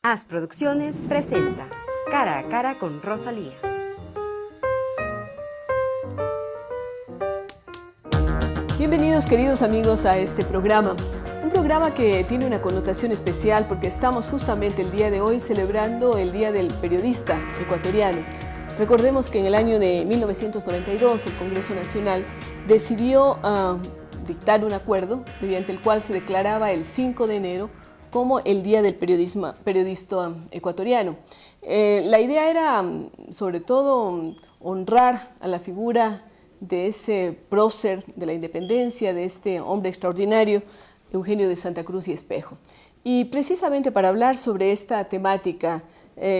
As Producciones presenta Cara a Cara con Rosalía. Bienvenidos, queridos amigos, a este programa. Un programa que tiene una connotación especial porque estamos justamente el día de hoy celebrando el Día del Periodista Ecuatoriano. Recordemos que en el año de 1992 el Congreso Nacional decidió dictar un acuerdo mediante el cual se declaraba el 5 de enero como el Día del Periodista Ecuatoriano. La idea era, sobre todo, honrar a la figura de ese prócer de la independencia, de este hombre extraordinario, Eugenio de Santa Cruz y Espejo. Y precisamente para hablar sobre esta temática,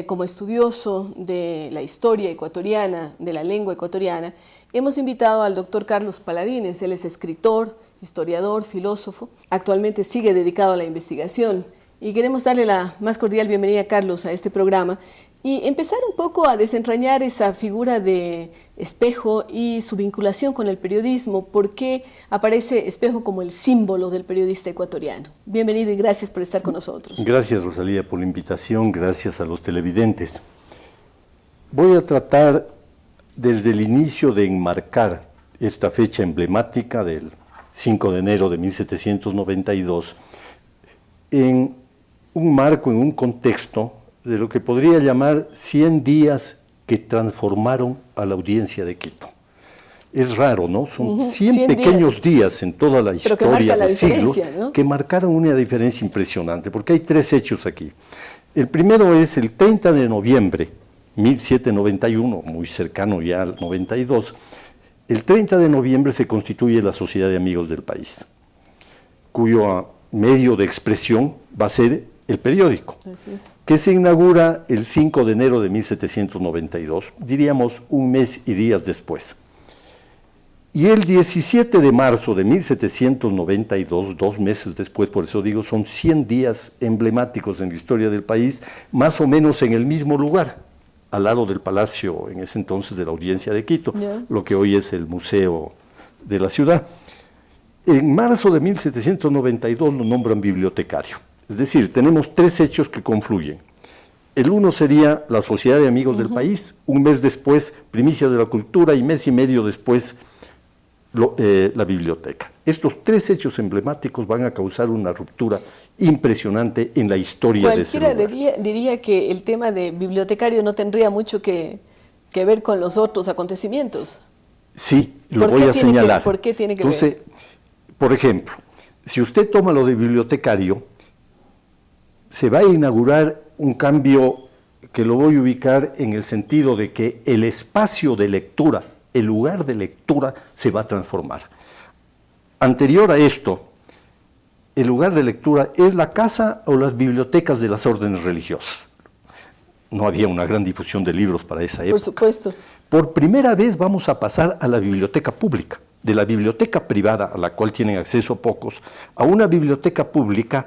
como estudioso de la historia ecuatoriana, de la lengua ecuatoriana, hemos invitado al doctor Carlos Paladines. Él es escritor, historiador, filósofo. Actualmente sigue dedicado a la investigación. Y queremos darle la más cordial bienvenida, Carlos, a este programa y empezar un poco a desentrañar esa figura de Espejo y su vinculación con el periodismo. ¿Por qué aparece Espejo como el símbolo del periodista ecuatoriano? Bienvenido y gracias por estar con nosotros. Gracias, Rosalía, por la invitación. Gracias a los televidentes. Voy a tratar desde el inicio de enmarcar esta fecha emblemática del 5 de enero de 1792 en un marco, en un contexto de lo que podría llamar 100 días que transformaron a la audiencia de Quito. Es raro, ¿no? Son 100 pequeños días en toda la historia del siglo, ¿no?, que marcaron una diferencia impresionante, porque hay tres hechos aquí. El primero es el 30 de noviembre, 1791, muy cercano ya al 92, el 30 de noviembre se constituye la Sociedad de Amigos del País, cuyo medio de expresión va a ser el periódico, que se inaugura el 5 de enero de 1792, diríamos un mes y días después. Y el 17 de marzo de 1792, 2 meses después, por eso digo, son 100 días emblemáticos en la historia del país, más o menos en el mismo lugar, al lado del palacio, en ese entonces, de la Audiencia de Quito, lo que hoy es el Museo de la Ciudad. En marzo de 1792 lo nombran bibliotecario. Es decir, tenemos tres hechos que confluyen. El uno sería la Sociedad de Amigos del País, un mes después, Primicia de la Cultura, y mes y medio después, la biblioteca. Estos tres hechos emblemáticos van a causar una ruptura impresionante en la historia de ese lugar. Cualquiera diría que el tema de bibliotecario no tendría mucho que ver con los otros acontecimientos. Sí, lo voy a señalar. ¿Por qué tiene que ver? Por ejemplo, si usted toma lo de bibliotecario, se va a inaugurar un cambio que lo voy a ubicar en el sentido de que el espacio de lectura, el lugar de lectura, se va a transformar. Anterior a esto, el lugar de lectura es la casa o las bibliotecas de las órdenes religiosas. No había una gran difusión de libros para esa época. Por supuesto. Por primera vez vamos a pasar a la biblioteca pública, de la biblioteca privada, a la cual tienen acceso pocos, a una biblioteca pública.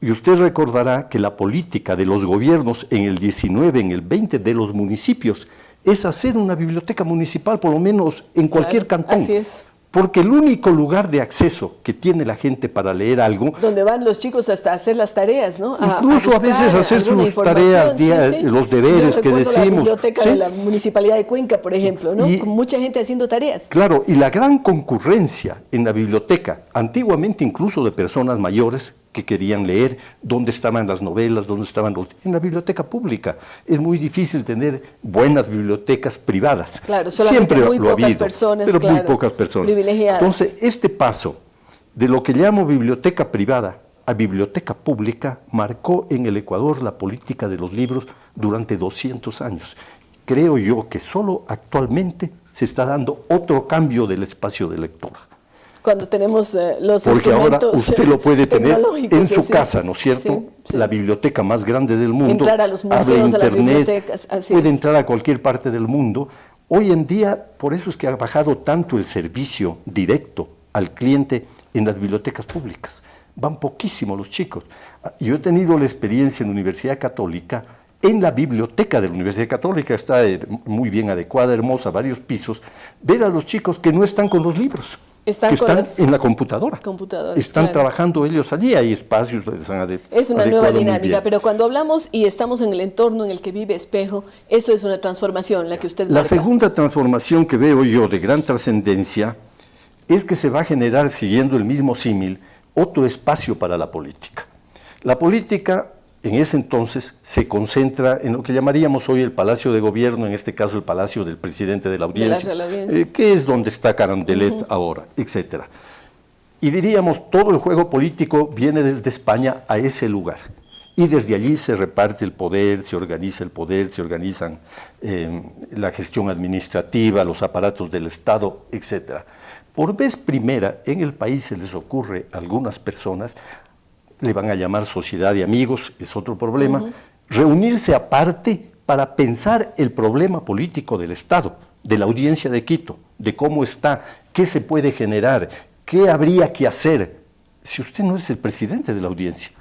Y usted recordará que la política de los gobiernos en el 19, en el 20 de los municipios, es hacer una biblioteca municipal, por lo menos en cualquier cantón. Así es. Porque el único lugar de acceso que tiene la gente para leer algo... Donde van los chicos hasta hacer las tareas, ¿no? Incluso a veces hacer sus tareas, los deberes que decimos. La biblioteca de la Municipalidad de Cuenca, por ejemplo, ¿no? Con mucha gente haciendo tareas. Claro, y la gran concurrencia en la biblioteca, antiguamente incluso de personas mayores, que querían leer, dónde estaban las novelas, dónde estaban en la biblioteca pública. Es muy difícil tener buenas bibliotecas privadas. Claro, solamente siempre muy lo ha pocas habido, personas, pero claro, muy pocas personas. Privilegiadas. Entonces, este paso de lo que llamo biblioteca privada a biblioteca pública marcó en el Ecuador la política de los libros durante 200 años. Creo yo que solo actualmente se está dando otro cambio del espacio de lectura. Cuando tenemos los porque ahora instrumentos usted lo puede tener en su así casa, ¿no es cierto? Sí. La biblioteca más grande del mundo. Entrar a los museos, a las bibliotecas, así puede es. entrar a cualquier parte del mundo. Hoy en día, por eso es que ha bajado tanto el servicio directo al cliente en las bibliotecas públicas. Van poquísimo los chicos. Yo he tenido la experiencia en la Universidad Católica, en la biblioteca de la Universidad Católica, está muy bien adecuada, hermosa, varios pisos, ver a los chicos que no están con los libros. Están con las en la computadora. Están claro. trabajando ellos allí, hay espacios. Es una nueva dinámica, pero cuando hablamos y estamos en el entorno en el que vive Espejo, eso es una transformación, la que usted marca. La segunda transformación que veo yo de gran trascendencia es que se va a generar, siguiendo el mismo símil, otro espacio para la política. La política, en ese entonces, se concentra en lo que llamaríamos hoy el Palacio de Gobierno, en este caso el Palacio del Presidente de la Audiencia, que es donde está Carondelet ahora, etcétera. Y diríamos, todo el juego político viene desde España a ese lugar. Y desde allí se reparte el poder, se organiza el poder, se organizan la gestión administrativa, los aparatos del Estado, etcétera. Por vez primera en el país se les ocurre a algunas personas, le van a llamar sociedad de amigos, es otro problema, reunirse aparte para pensar el problema político del Estado, de la Audiencia de Quito, de cómo está, qué se puede generar, qué habría que hacer, si usted no es el presidente de la Audiencia.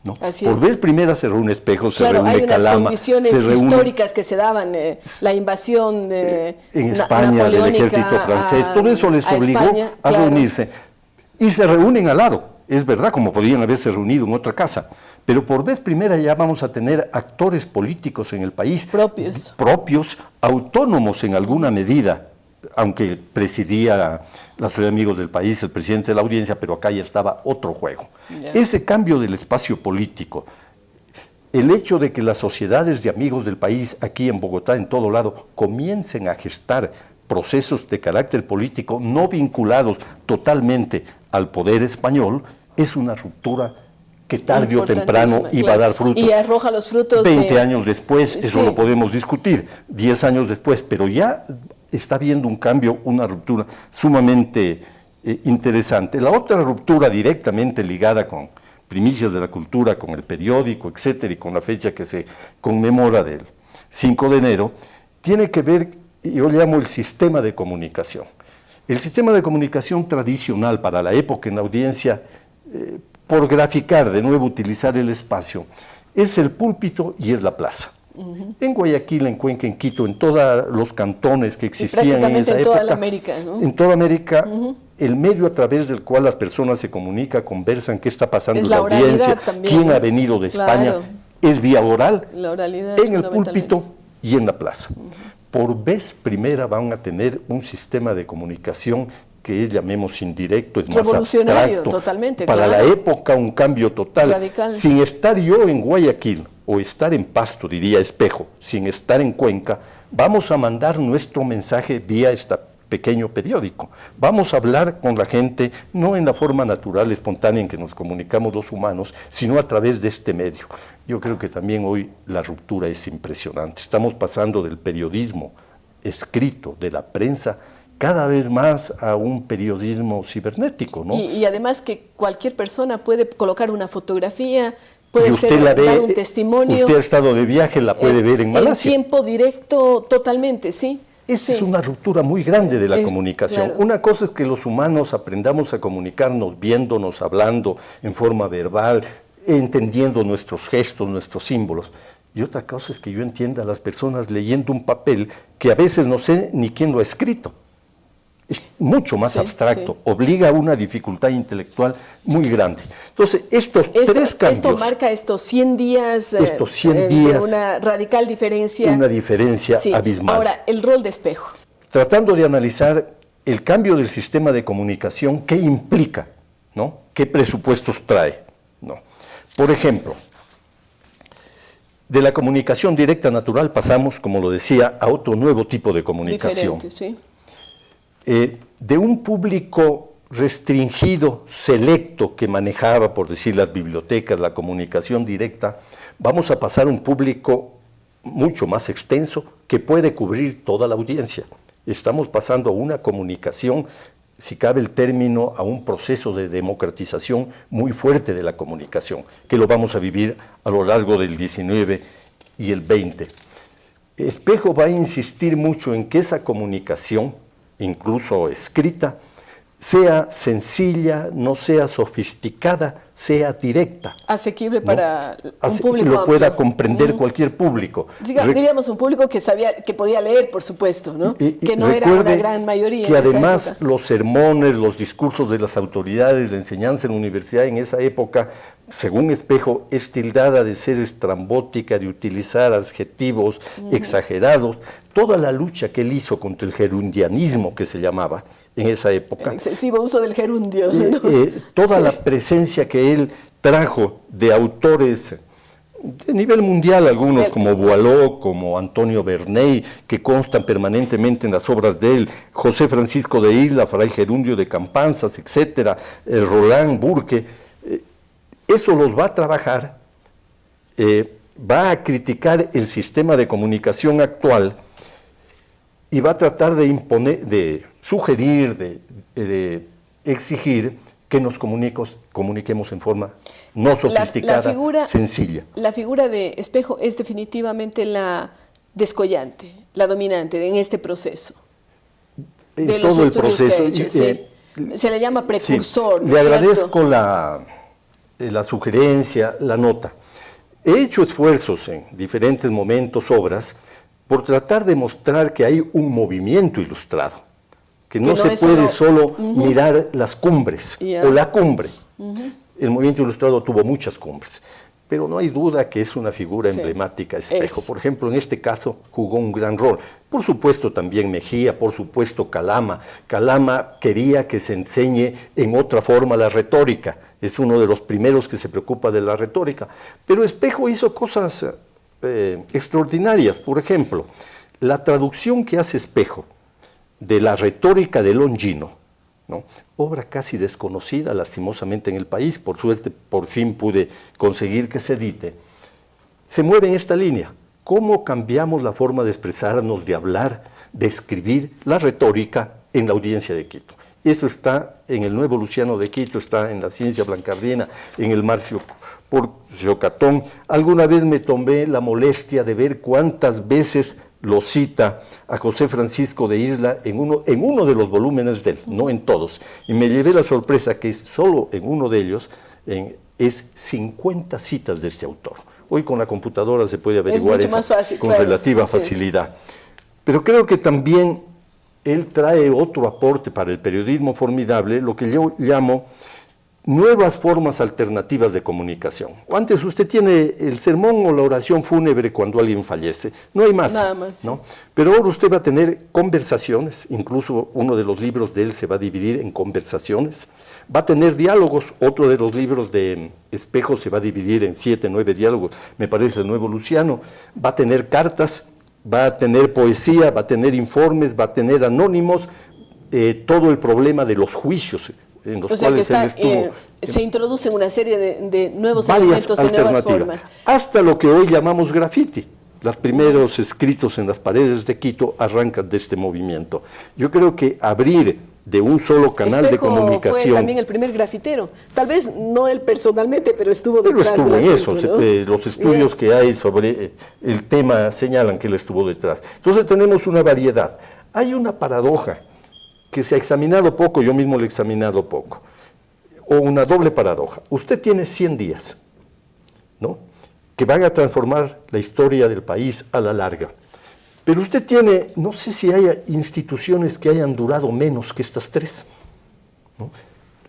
¿No? Por vez primera se reúne Espejo, se reúne hay unas Calama, condiciones históricas que se daban, la invasión en España del ejército francés, todo eso les obligó a reunirse y se reúnen al lado, es verdad, como podrían haberse reunido en otra casa, pero por vez primera ya vamos a tener actores políticos en el país propios, autónomos en alguna medida, aunque presidía la Sociedad de Amigos del País, el presidente de la Audiencia, pero acá ya estaba otro juego. Ese cambio del espacio político, el hecho de que las sociedades de amigos del país, aquí en Bogotá, en todo lado, comiencen a gestar procesos de carácter político no vinculados totalmente al poder español, es una ruptura que tarde o temprano iba a dar frutos. Y arroja los frutos 20 años después, eso lo podemos discutir, 10 años después, pero ya está habiendo un cambio, una ruptura sumamente interesante. La otra ruptura directamente ligada con Primicias de la Cultura, con el periódico, etcétera, y con la fecha que se conmemora del 5 de enero, tiene que ver, yo le llamo el sistema de comunicación. El sistema de comunicación tradicional para la época en la Audiencia, por graficar, de nuevo utilizar el espacio, es el púlpito y es la plaza. En Guayaquil, en Cuenca, en Quito, en todos los cantones que existían en esa época, en toda la América, ¿no? En toda América, el medio a través del cual las personas se comunican, conversan, qué está pasando en la audiencia, quién ha venido de España, es vía oral, en el púlpito y en la plaza. Por vez primera van a tener un sistema de comunicación que llamemos indirecto, es más revolucionario, abstracto, totalmente, para la época un cambio total, radical. Sin estar yo en Guayaquil o estar en Pasto, diría Espejo, sin estar en Cuenca, vamos a mandar nuestro mensaje vía este pequeño periódico. Vamos a hablar con la gente, no en la forma natural, espontánea en que nos comunicamos los humanos, sino a través de este medio. Yo creo que también hoy la ruptura es impresionante. Estamos pasando del periodismo escrito, de la prensa, cada vez más a un periodismo cibernético, ¿no? Y además que cualquier persona puede colocar una fotografía, puede dar un testimonio. Usted ha estado de viaje, la puede ver en Malasia. En tiempo directo, totalmente, sí. Esa es una ruptura muy grande de la comunicación. Claro. Una cosa es que los humanos aprendamos a comunicarnos viéndonos, hablando en forma verbal, entendiendo nuestros gestos, nuestros símbolos. Y otra cosa es que yo entienda a las personas leyendo un papel que a veces no sé ni quién lo ha escrito. Es mucho más abstracto, obliga a una dificultad intelectual muy grande. Entonces, estos tres cambios... Esto marca estos 100 días, una radical diferencia. Una diferencia abismal. Ahora, el rol de Espejo. Tratando de analizar el cambio del sistema de comunicación, ¿qué implica? ¿No? ¿Qué presupuestos trae? ¿No? Por ejemplo, de la comunicación directa natural pasamos, como lo decía, a otro nuevo tipo de comunicación. Diferente, sí. De un público restringido, selecto, que manejaba, por decir, las bibliotecas, la comunicación directa, vamos a pasar a un público mucho más extenso que puede cubrir toda la audiencia. Estamos pasando a una comunicación, si cabe el término, a un proceso de democratización muy fuerte de la comunicación, que lo vamos a vivir a lo largo del 19 y el 20. Espejo va a insistir mucho en que esa comunicación, incluso escrita, sea sencilla, no sea sofisticada, sea directa. Asequible ¿no? para un público lo pueda amplio. comprender cualquier público. Diríamos un público que sabía, que podía leer, por supuesto, ¿no? Que no era una gran mayoría. Que en esa además época. los sermones, los discursos de las autoridades, la enseñanza en la universidad en esa época, según Espejo, es tildada de ser estrambótica, de utilizar adjetivos exagerados. Toda la lucha que él hizo contra el gerundianismo, que se llamaba en esa época. El excesivo uso del gerundio. ¿no? Toda Sí. la presencia que él trajo de autores de nivel mundial, algunos como Boileau, como Antonio Verney, que constan permanentemente en las obras de él, José Francisco de Isla, Fray Gerundio de Campanzas, etcétera, Roland Burke, eso los va a trabajar, va a criticar el sistema de comunicación actual y va a tratar de imponer, de sugerir, de exigir que nos comuniquemos en forma no sofisticada, sencilla. La figura de Espejo es definitivamente la descollante, la dominante en este proceso. En de los todo el estudios proceso. que ha hecho, sí. Se le llama precursor. Sí, ¿no le es agradezco cierto? la sugerencia, la nota. He hecho esfuerzos en diferentes momentos, obras, por tratar de mostrar que hay un movimiento ilustrado, que no se puede solo mirar las cumbres o la cumbre. El movimiento ilustrado tuvo muchas cumbres, pero no hay duda que es una figura emblemática, Espejo. Por ejemplo, en este caso jugó un gran rol. Por supuesto también Mejía, por supuesto Calama. Calama quería que se enseñe en otra forma la retórica, es uno de los primeros que se preocupa de la retórica, pero Espejo hizo cosas extraordinarias. Por ejemplo, la traducción que hace Espejo de la retórica de Longino, ¿no? Obra casi desconocida lastimosamente en el país, por suerte por fin pude conseguir que se edite, se mueve en esta línea. ¿Cómo cambiamos la forma de expresarnos, de hablar, de escribir la retórica en la audiencia de Quito? Eso está en el Nuevo Luciano de Quito, está en la Ciencia Blancardina, en el Marcio Porcio Catón. Alguna vez me tomé la molestia de ver cuántas veces lo cita a José Francisco de Isla en uno de los volúmenes de él, no en todos. Y me llevé la sorpresa que solo en uno de ellos es 50 citas de este autor. Hoy con la computadora se puede averiguar eso con relativa facilidad. Pero creo que también él trae otro aporte para el periodismo formidable, lo que yo llamo nuevas formas alternativas de comunicación. Antes usted tiene el sermón o la oración fúnebre cuando alguien fallece, no hay más. Nada más. ¿no? Pero ahora usted va a tener conversaciones, incluso uno de los libros de él se va a dividir en conversaciones, va a tener diálogos, otro de los libros de Espejo se va a dividir en 7, 9 diálogos, me parece el Nuevo Luciano, va a tener cartas, va a tener poesía, va a tener informes, va a tener anónimos, todo el problema de los juicios, en los cuales él estuvo. Se introducen una serie de nuevos elementos, de nuevas formas. Hasta lo que hoy llamamos graffiti. Los primeros escritos en las paredes de Quito arrancan de este movimiento. Yo creo que abrir de un solo canal de comunicación. Fue también el primer grafitero. Tal vez no él personalmente, pero estuvo detrás del asunto, ¿no? Los estudios que hay sobre el tema señalan que él estuvo detrás. Entonces tenemos una variedad. Hay una paradoja que se ha examinado poco, yo mismo lo he examinado poco, o una doble paradoja. Usted tiene 100 días, ¿no?, que van a transformar la historia del país a la larga. Pero usted tiene, no sé si haya instituciones que hayan durado menos que estas 3, ¿no?,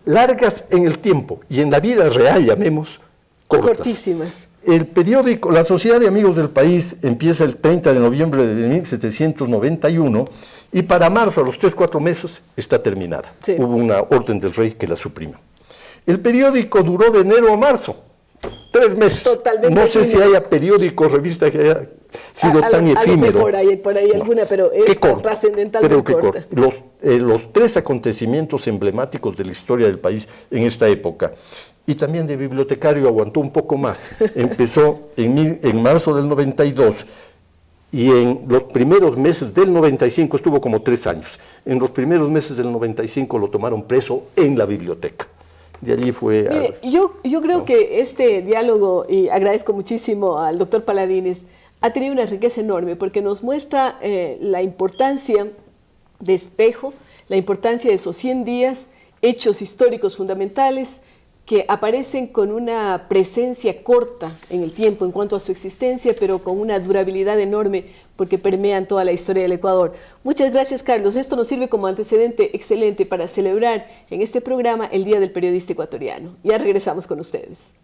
largas en el tiempo y en la vida real, llamemos, cortas. Cortísimas. El periódico, la Sociedad de Amigos del País empieza el 30 de noviembre de 1791 y para marzo, a los 3-4 meses, está terminada. Sí. Hubo una orden del rey que la suprimió. El periódico duró de enero a marzo, 3 meses. Totalmente. No sé si haya periódico, revista que haya sido tan efímero. Por ahí alguna, pero es trascendental. Creo que corta. Los 3 acontecimientos emblemáticos de la historia del país en esta época. Y también de bibliotecario aguantó un poco más. Empezó en marzo del 92 y en los primeros meses del 95, estuvo como 3 años. En los primeros meses del 95 lo tomaron preso en la biblioteca. De allí fue... Mire, yo creo que este diálogo, y agradezco muchísimo al doctor Paladines, ha tenido una riqueza enorme porque nos muestra la importancia de Espejo, la importancia de esos 100 días, hechos históricos fundamentales, que aparecen con una presencia corta en el tiempo en cuanto a su existencia, pero con una durabilidad enorme porque permean toda la historia del Ecuador. Muchas gracias, Carlos. Esto nos sirve como antecedente excelente para celebrar en este programa el Día del Periodista Ecuatoriano. Ya regresamos con ustedes.